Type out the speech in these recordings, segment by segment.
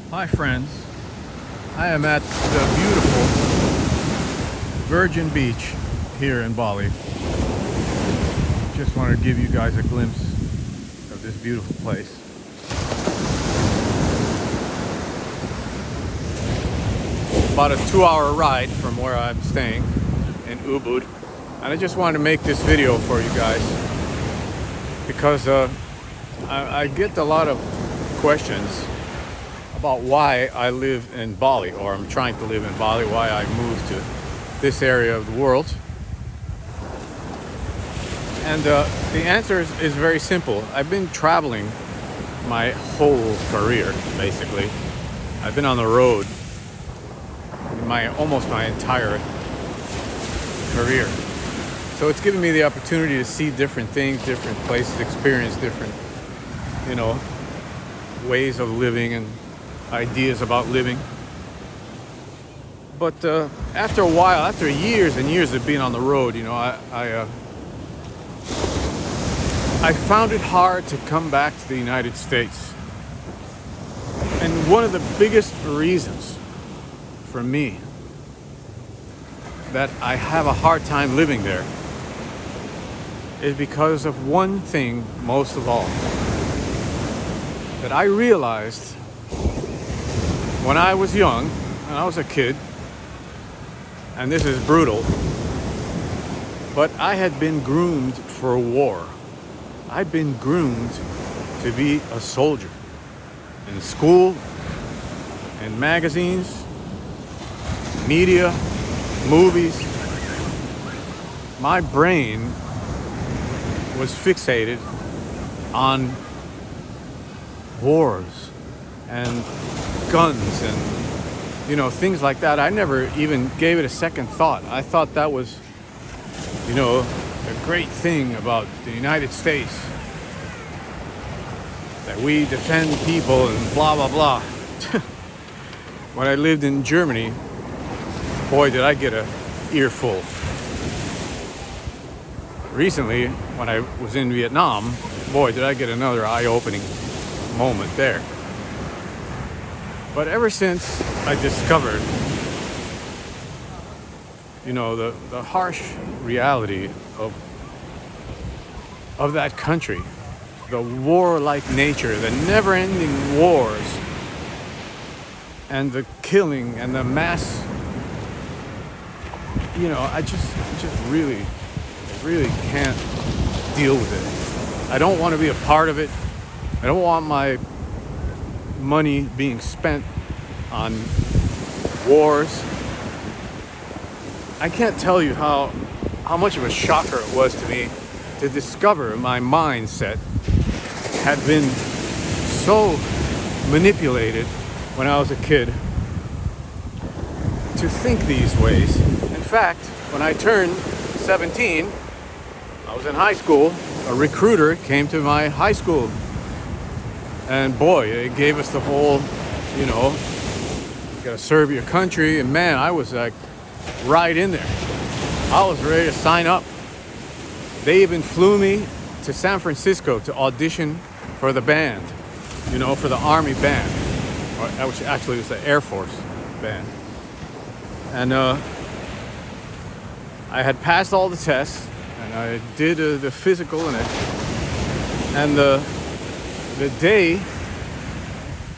Hi friends, I am at the beautiful Virgin Beach here in Bali. Just wanted to give you guys a glimpse of this beautiful place. About a 2-hour ride from where I'm staying in Ubud, and I just wanted to make this video for you guys because I get a lot of questions about why I live in Bali, or I'm trying to live in Bali, why I moved to this area of the world. And the answer is very simple. I've been traveling my whole career, basically. I've been on the road almost my entire career. So it's given me the opportunity to see different things, different places, experience different, ways of living and ideas about living. But after a while, after years and years of being on the road, I found it hard to come back to the United States. And one of the biggest reasons for me that I have a hard time living there is because of one thing most of all. That I realized when I was young, when I was a kid, and this is brutal, but I had been groomed for war. I'd been groomed to be a soldier in school, in magazines, media, movies. My brain was fixated on wars and guns and things like that. I never even gave it a second thought. I thought that was a great thing about the United States, that we defend people and blah blah blah. When I lived in Germany, boy did I get a earful. Recently, when I was in Vietnam, boy did I get another eye-opening moment there. But ever since I discovered, the harsh reality of that country, the warlike nature, the never-ending wars, and the killing and the mass, I just really can't deal with it. I don't want to be a part of it. I don't want my money being spent on wars. I can't tell you how much of a shocker it was to me to discover my mindset had been so manipulated when I was a kid to think these ways. In fact, when I turned 17, I was in high school. A recruiter came to my high school. And boy, it gave us the whole, you gotta serve your country. And man, I was like right in there. I was ready to sign up. They even flew me to San Francisco to audition for the band, for the Army band. Which actually was the Air Force band. And I had passed all the tests, and I did the physical and the day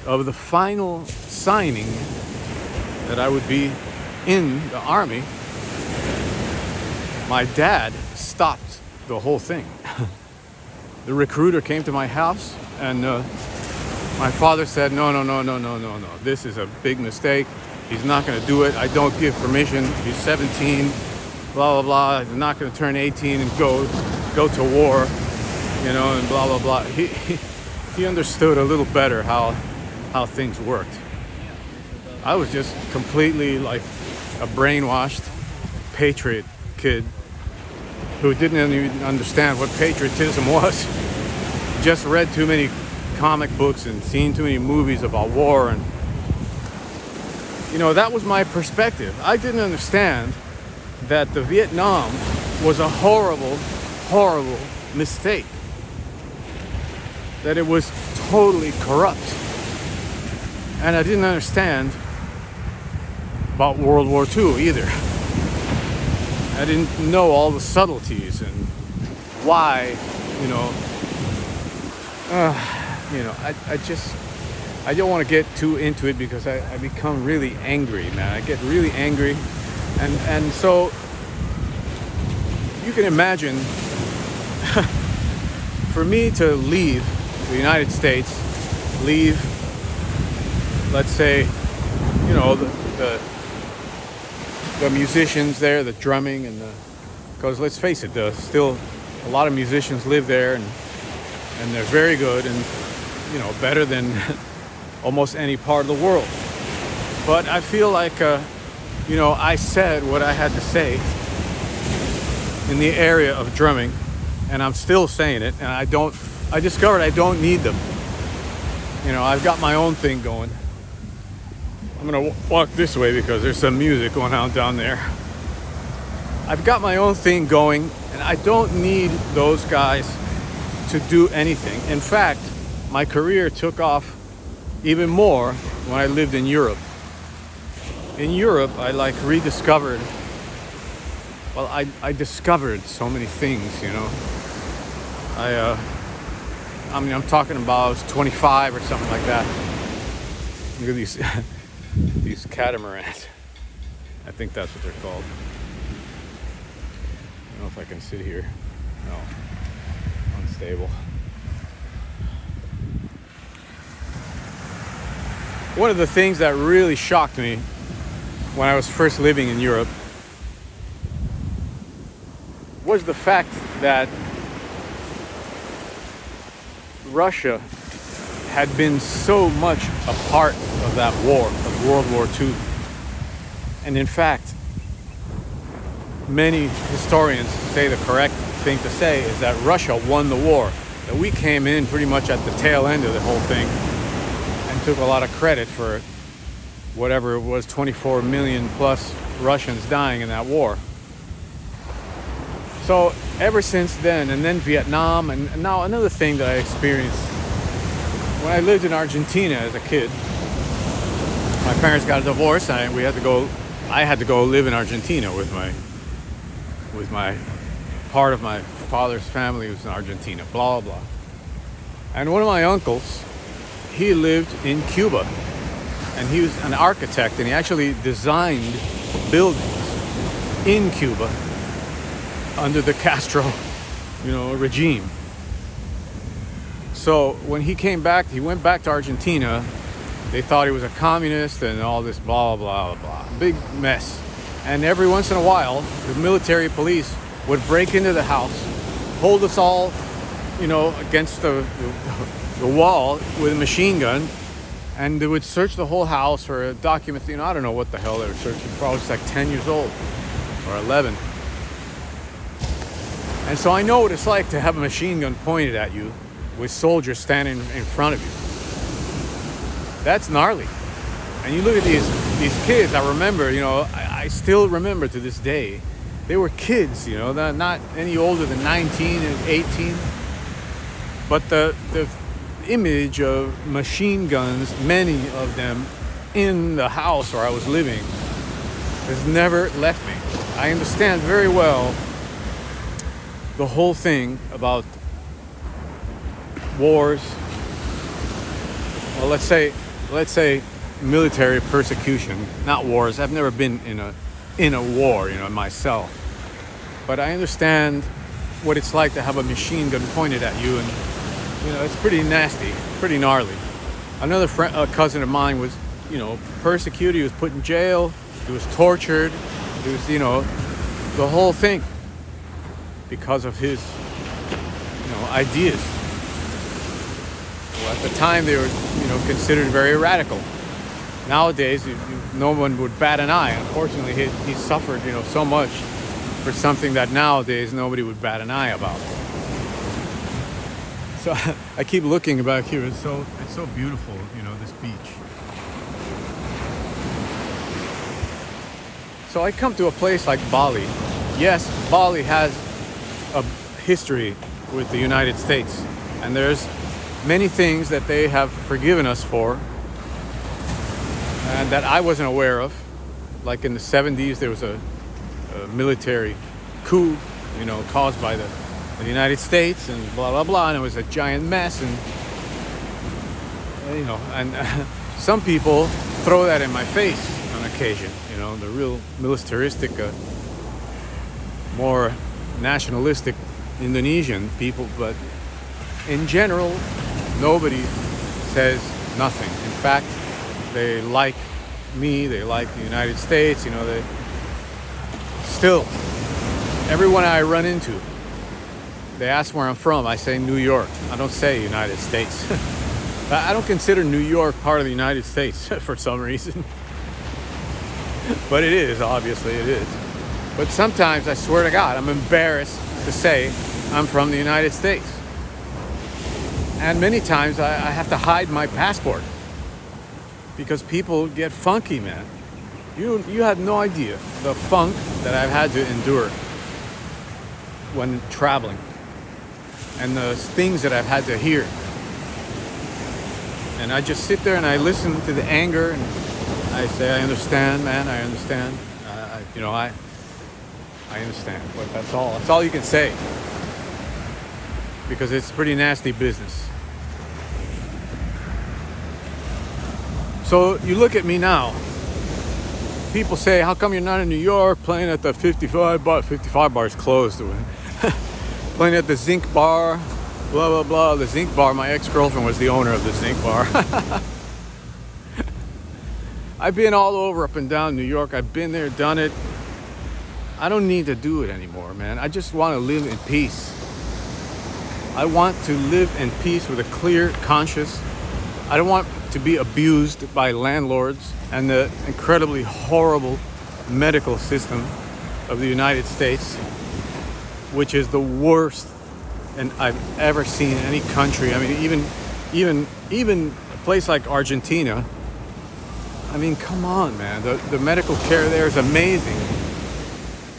of the final signing that I would be in the Army, my dad stopped the whole thing. The recruiter came to my house, and my father said, no, this is a big mistake. He's not going to do it. I don't give permission. He's 17, blah, blah, blah. He's not going to turn 18 and go to war, and blah, blah, blah. He understood a little better how things worked. I was just completely like a brainwashed patriot kid who didn't even understand what patriotism was. Just read too many comic books and seen too many movies about war, and that was my perspective. I didn't understand that the Vietnam was a horrible, horrible mistake. That it was totally corrupt. And I didn't understand about World War II either. I didn't know all the subtleties and why, you know, I don't want to get too into it because I become really angry, man. I get really angry. And so you can imagine for me to leave the United States, leave, let's say, you know, the musicians there, the drumming and because let's face it, still a lot of musicians live there and they're very good and, you know, better than almost any part of the world. But I feel like, you know, I said what I had to say in the area of drumming, and I'm still saying it, and I discovered I don't need them. You know, I've got my own thing going. I'm gonna walk this way because there's some music going on down there. I've got my own thing going, and I don't need those guys to do anything. In fact, my career took off even more when I lived in Europe. In Europe, I like rediscovered, well, I discovered so many things, you know. I mean, I'm talking about I was 25 or something like that. Look at these these catamarans. I think that's what they're called. I don't know if I can sit here. No, unstable. One of the things that really shocked me when I was first living in Europe was the fact that Russia had been so much a part of that war, of World War II. And in fact, many historians say the correct thing to say is that Russia won the war, that we came in pretty much at the tail end of the whole thing and took a lot of credit for whatever it was, 24 million plus Russians dying in that war. So ever since then, and then Vietnam, and now another thing that I experienced when I lived in Argentina as a kid. My parents got a divorce, and I had to go live in Argentina with my part of my father's family was in Argentina, blah, blah. And one of my uncles, he lived in Cuba, and he was an architect, and he actually designed buildings in Cuba under the Castro, you know, regime. So when he came back, he went back to Argentina. They thought he was a communist and all this blah, blah, blah. Big mess. And every once in a while, the military police would break into the house, hold us all, you know, against the wall with a machine gun, and they would search the whole house for a document. You know, I don't know what the hell they were searching for. I was like 10 years old or 11. And so I know what it's like to have a machine gun pointed at you with soldiers standing in front of you. That's gnarly. And you look at these kids, I remember, you know, I still remember to this day, they were kids, you know, not any older than 19 and 18. But the image of machine guns, many of them in the house where I was living, has never left me. I understand very well the whole thing about wars. Well, let's say military persecution, not wars. I've never been in a war, you know, myself. But I understand what it's like to have a machine gun pointed at you, and you know, it's pretty nasty, pretty gnarly. Another cousin of mine was, you know, persecuted. He was put in jail. He was tortured. He was, you know, the whole thing because of his, you know, ideas. Well, at the time, they were, you know, considered very radical. Nowadays, no one would bat an eye. Unfortunately, he suffered, you know, so much for something that nowadays nobody would bat an eye about. So I keep looking back here. It's so beautiful, you know, this beach. So I come to a place like Bali. Yes, Bali has a history with the United States, and there's many things that they have forgiven us for. and that I wasn't aware of. Like in the 70s, there was a military coup, caused by the United States and blah, blah, blah. And it was a giant mess. And, some people throw that in my face on occasion, the real militaristic, more nationalistic Indonesian people. But in general, nobody says nothing. In fact, they like me, they like the United States, they still, everyone I run into, they ask where I'm from. I say New York. I don't say United States. I don't consider New York part of the United States for some reason. But it is, obviously it is. But sometimes, I swear to God, I'm embarrassed to say I'm from the United States. And many times I have to hide my passport because people get funky, man. You have no idea the funk that I've had to endure when traveling and the things that I've had to hear. And I just sit there and I listen to the anger and I say, I understand, man, I understand. I understand. But that's all. That's all you can say. Because it's pretty nasty business. So you look at me now. People say, how come you're not in New York playing at the 55 bar? 55 bar is closed. Playing at the Zinc bar, blah, blah, blah. The Zinc bar, my ex-girlfriend was the owner of the Zinc bar. I've been all over up and down New York. I've been there, done it. I don't need to do it anymore, man. I just want to live in peace. I want to live in peace with a clear conscience. I don't want to be abused by landlords and the incredibly horrible medical system of the United States, which is the worst and I've ever seen in any country. I mean, even a place like Argentina. I mean, come on, man. The medical care there is amazing.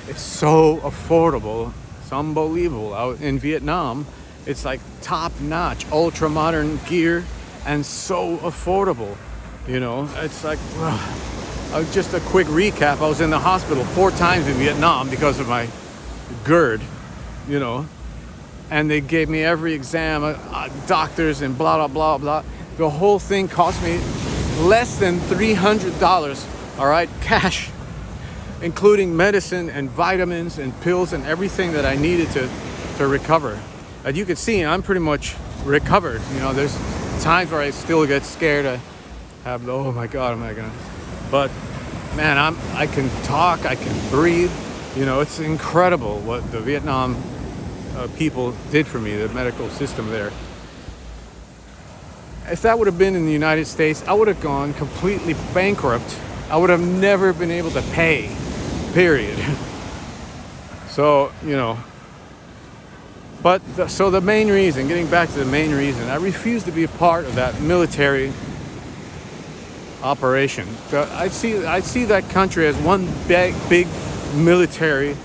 It's so affordable. It's unbelievable. Out in Vietnam, it's like top-notch, ultra-modern gear and so affordable. It's like, just a quick recap. I was in the hospital 4 times in Vietnam because of my GERD, and they gave me every exam, doctors and blah, blah, blah, blah. The whole thing cost me less than $300, all right, cash, including medicine and vitamins and pills and everything that I needed to recover. As you can see, I'm pretty much recovered. There's times where I still get scared. I have, oh my God, am I gonna? But man, I can talk, I can breathe. It's incredible what the Vietnam people did for me, the medical system there. If that would have been in the United States, I would have gone completely bankrupt. I would have never been able to pay, period. So, but so the main reason, getting back to the main reason, I refuse to be a part of that military operation. I see that country as one big military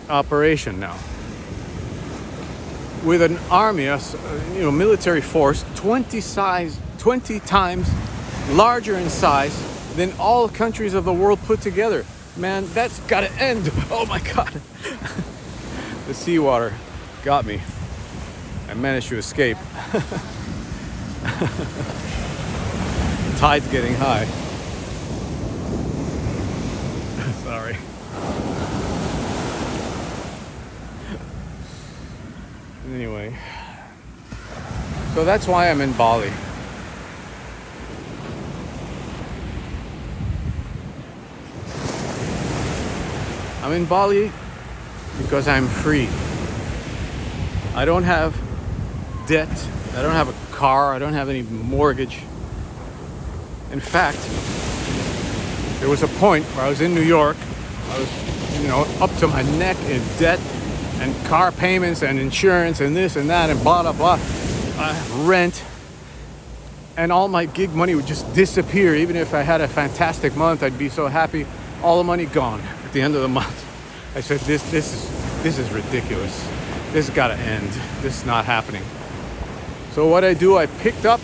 operation now, with an army, military force 20 times larger in size than all countries of the world put together. Man, that's gotta end. Oh my God. The seawater got me. I managed to escape. Tide's getting high. Sorry. Anyway, so that's why I'm in Bali. I'm in Bali because I'm free. I don't have debt. I don't have a car. I don't have any mortgage. In fact, there was a point where I was in New York. I was, up to my neck in debt and car payments and insurance and this and that and blah, blah, blah. Rent. And all my gig money would just disappear. Even if I had a fantastic month, I'd be so happy. All the money gone at the end of the month. I said, this is ridiculous. This has got to end. This is not happening. So what I do, I picked up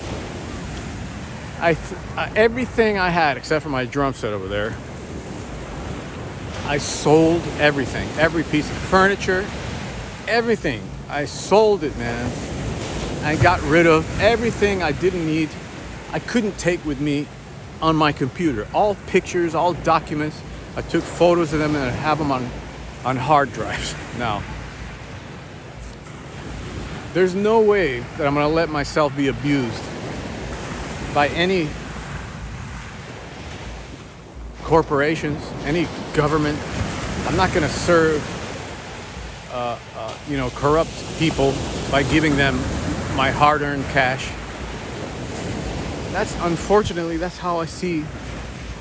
everything I had except for my drum set over there, I sold everything, every piece of furniture, everything. I sold it, man. I got rid of everything I didn't need. I couldn't take with me on my computer. All pictures, all documents. I took photos of them and I have them on hard drives now. There's no way that I'm gonna let myself be abused by any corporations, any government. I'm not gonna serve corrupt people by giving them my hard-earned cash. Unfortunately, that's how I see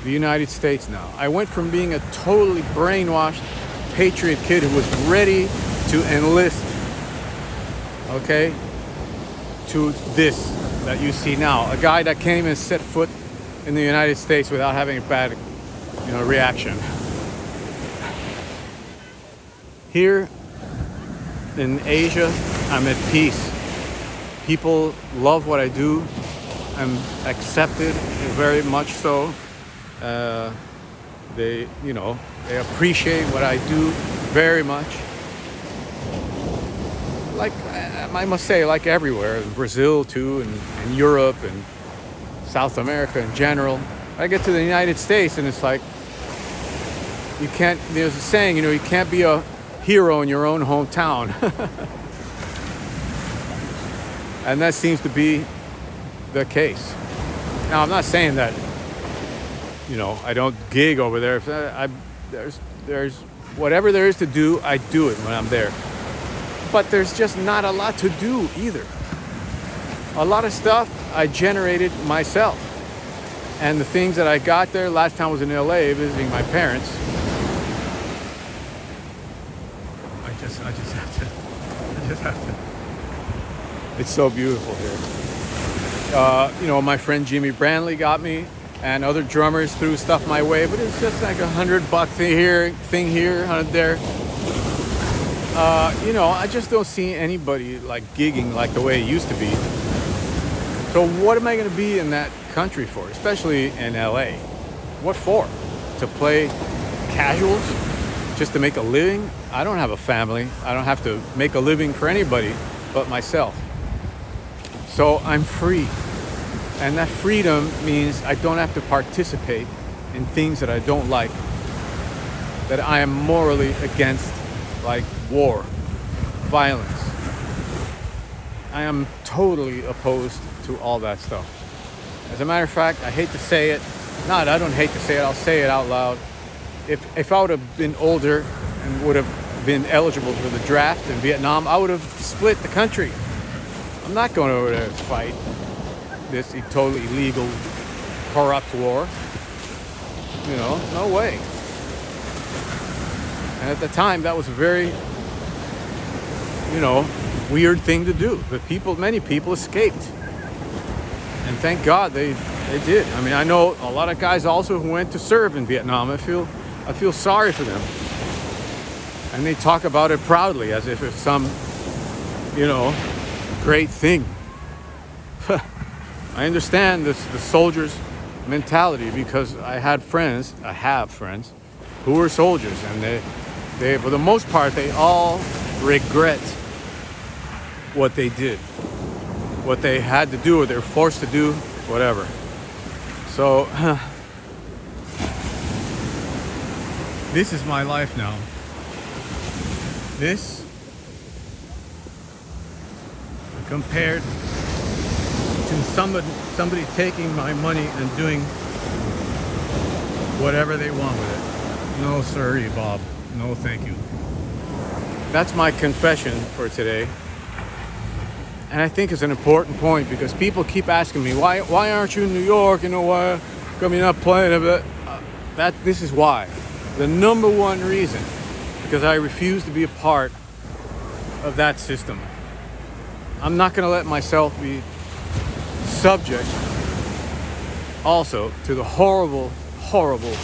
the United States now. I went from being a totally brainwashed patriot kid who was ready to enlist, okay, to this that you see now. A guy that can't even set foot in the United States without having a bad, reaction. Here in Asia, I'm at peace. People love what I do. I'm accepted, very much so. They appreciate what I do very much. Like, I must say, like everywhere, in Brazil too, and Europe and South America in general. I get to the United States and it's like, you can't, there's a saying, you can't be a hero in your own hometown. And that seems to be the case. Now, I'm not saying that, I don't gig over there. There's whatever there is to do, I do it when I'm there. But there's just not a lot to do either. A lot of stuff I generated myself. And the things that I got there, last time I was in LA visiting my parents. I just have to. It's so beautiful here. My friend Jimmy Brantley got me, and other drummers threw stuff my way, but it's just like $100 thing here, 100 there. I just don't see anybody like gigging like the way it used to be. So what am I going to be in that country for, especially in LA? What for? To play casuals? Just to make a living? I don't have a family. I don't have to make a living for anybody but myself. So I'm free. And that freedom means I don't have to participate in things that I don't like, that I am morally against, like war, violence. I am totally opposed to all that stuff. As a matter of fact, I hate to say it. I don't hate to say it, I'll say it out loud. If I would have been older and would have been eligible for the draft in Vietnam, I would have split the country. I'm not going over there to fight this totally illegal, corrupt war. No way. And at the time, that was a very, weird thing to do. But many people escaped. And thank God they did. I mean, I know a lot of guys also who went to serve in Vietnam. I feel sorry for them. And they talk about it proudly as if it's some, great thing. I understand the soldier's mentality because I have friends who were soldiers, and they for the most part, they all regret what they did, what they had to do or they were forced to do, whatever. So this is my life now. This compared to somebody taking my money and doing whatever they want with it. No sirree, Bob. No thank you. That's my confession for today. And I think it's an important point because people keep asking me, why aren't you in New York? Why come you not playing? This is why. The number one reason, because I refuse to be a part of that system. I'm not going to let myself be subject also to the horrible, horrible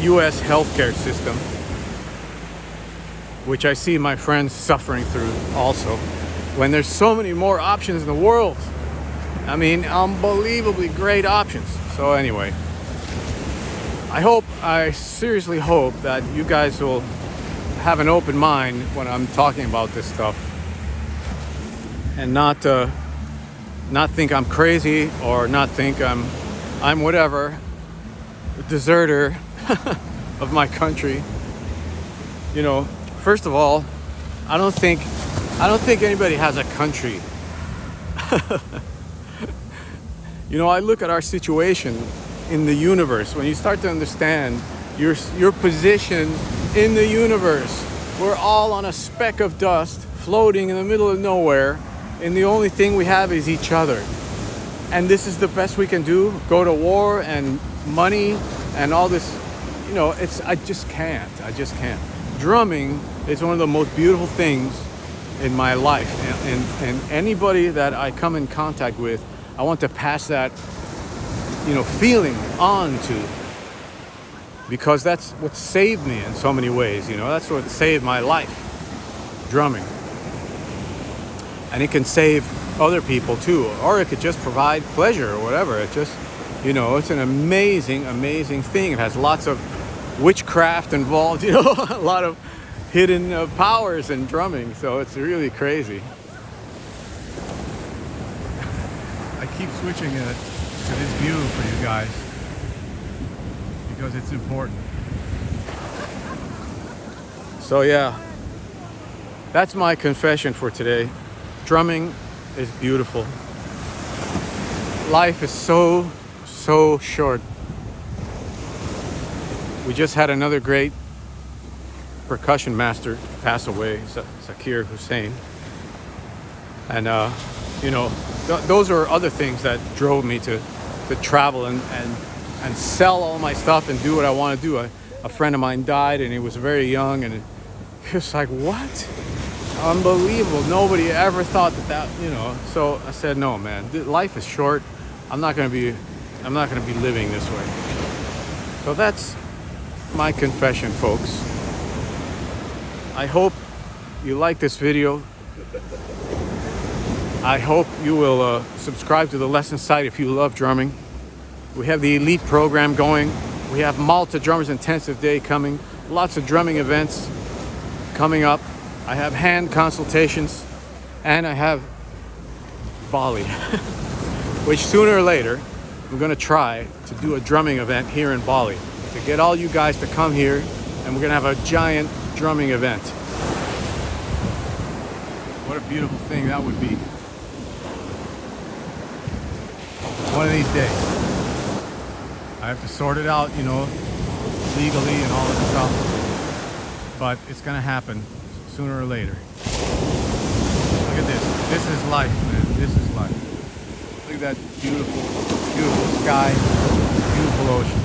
U.S. healthcare system, which I see my friends suffering through also, when there's so many more options in the world. I mean, unbelievably great options. So anyway, I seriously hope that you guys will have an open mind when I'm talking about this stuff, and not think I'm crazy, or not think I'm whatever, a deserter of my country. You know, first of all, I don't think anybody has a country. You know, I look at our situation in the universe. When you start to understand your position in the universe, we're all on a speck of dust floating in the middle of nowhere, and the only thing we have is each other. And this is the best we can do? Go to war and money and all this, you know, I just can't. Drumming is one of the most beautiful things in my life. And anybody that I come in contact with, I want to pass that, you know, feeling on to, because that's what saved me in so many ways. You know, that's what saved my life, drumming. And it can save other people too, or it could just provide pleasure or whatever. It just, you know, it's an amazing thing. It has lots of witchcraft involved, you know, a lot of hidden powers in drumming. So it's really crazy. I keep switching it to this view for you guys because it's important. So yeah, that's my confession for today. Drumming is beautiful. Life is so short. We just had another great percussion master pass away, Zakir Hussain. And you know, those are other things that drove me to travel and sell all my stuff and do what I want to do. A friend of mine died, and he was very young, and it was like, what? Unbelievable. Nobody ever thought that, you know. So I said, no, man, life is short. I'm not going to be living this way. So that's my confession, folks. I hope you like this video. I hope you will subscribe to the lesson site if you love drumming. We have the elite program going. We have Malta Drummers Intensive Day coming. Lots of drumming events coming up. I have hand consultations, and I have Bali, which sooner or later I'm going to try to do a drumming event here in Bali to get all you guys to come here, and we're going to have a giant drumming event. What a beautiful thing that would be. One of these days. I have to sort it out, you know, legally and all that stuff, but it's going to happen sooner or later. Look at this. This is life, man. This is life. Look at that beautiful, beautiful sky, beautiful ocean.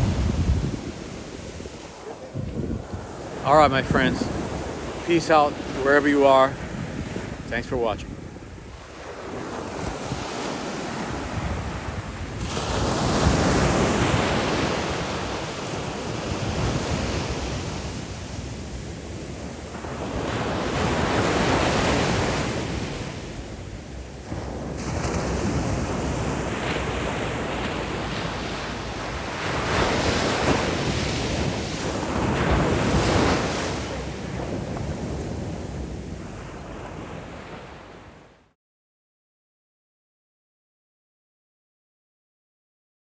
All right, my friends. Peace out wherever you are. Thanks for watching.